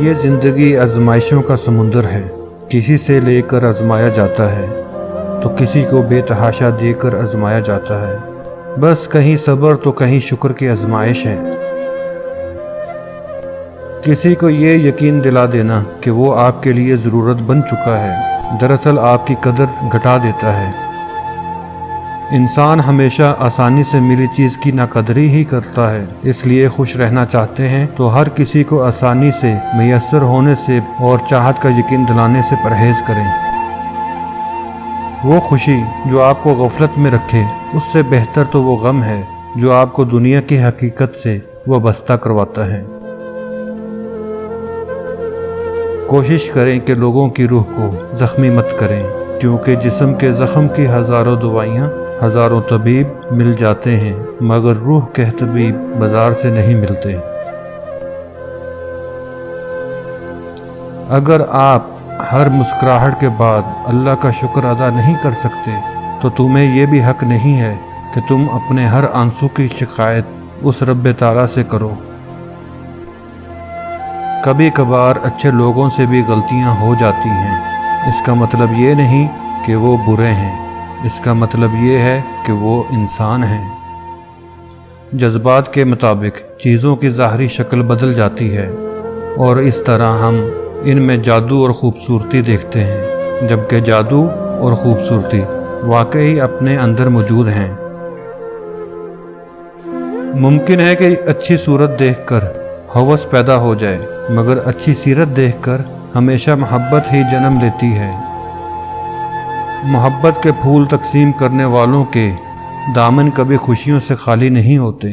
یہ زندگی آزمائشوں کا سمندر ہے، کسی سے لے کر آزمایا جاتا ہے تو کسی کو بے تحاشا دے کر آزمایا جاتا ہے۔ بس کہیں صبر تو کہیں شکر کی آزمائش ہے۔ کسی کو یہ یقین دلا دینا کہ وہ آپ کے لیے ضرورت بن چکا ہے، دراصل آپ کی قدر گھٹا دیتا ہے۔ انسان ہمیشہ آسانی سے ملی چیز کی ناقدری ہی کرتا ہے، اس لیے خوش رہنا چاہتے ہیں تو ہر کسی کو آسانی سے میسر ہونے سے اور چاہت کا یقین دلانے سے پرہیز کریں۔ وہ خوشی جو آپ کو غفلت میں رکھے اس سے بہتر تو وہ غم ہے جو آپ کو دنیا کی حقیقت سے وابستہ کرواتا ہے۔ کوشش کریں کہ لوگوں کی روح کو زخمی مت کریں، کیونکہ جسم کے زخم کی ہزاروں دوائیاں ہزاروں طبیب مل جاتے ہیں، مگر روح کے طبیب بازار سے نہیں ملتے۔ اگر آپ ہر مسکراہٹ کے بعد اللہ کا شکر ادا نہیں کر سکتے تو تمہیں یہ بھی حق نہیں ہے کہ تم اپنے ہر آنسو کی شکایت اس رب تعالیٰ سے کرو۔ کبھی کبھار اچھے لوگوں سے بھی غلطیاں ہو جاتی ہیں، اس کا مطلب یہ نہیں کہ وہ برے ہیں، اس کا مطلب یہ ہے کہ وہ انسان ہیں۔ جذبات کے مطابق چیزوں کی ظاہری شکل بدل جاتی ہے اور اس طرح ہم ان میں جادو اور خوبصورتی دیکھتے ہیں، جبکہ جادو اور خوبصورتی واقعی اپنے اندر موجود ہیں۔ ممکن ہے کہ اچھی صورت دیکھ کر ہوس پیدا ہو جائے، مگر اچھی سیرت دیکھ کر ہمیشہ محبت ہی جنم لیتی ہے۔ محبت کے پھول تقسیم کرنے والوں کے دامن کبھی خوشیوں سے خالی نہیں ہوتے۔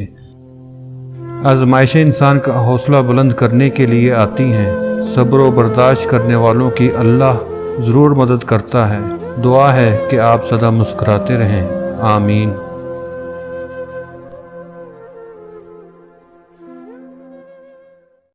آزمائشیں انسان کا حوصلہ بلند کرنے کے لیے آتی ہیں، صبر و برداشت کرنے والوں کی اللہ ضرور مدد کرتا ہے۔ دعا ہے کہ آپ سدا مسکراتے رہیں، آمین۔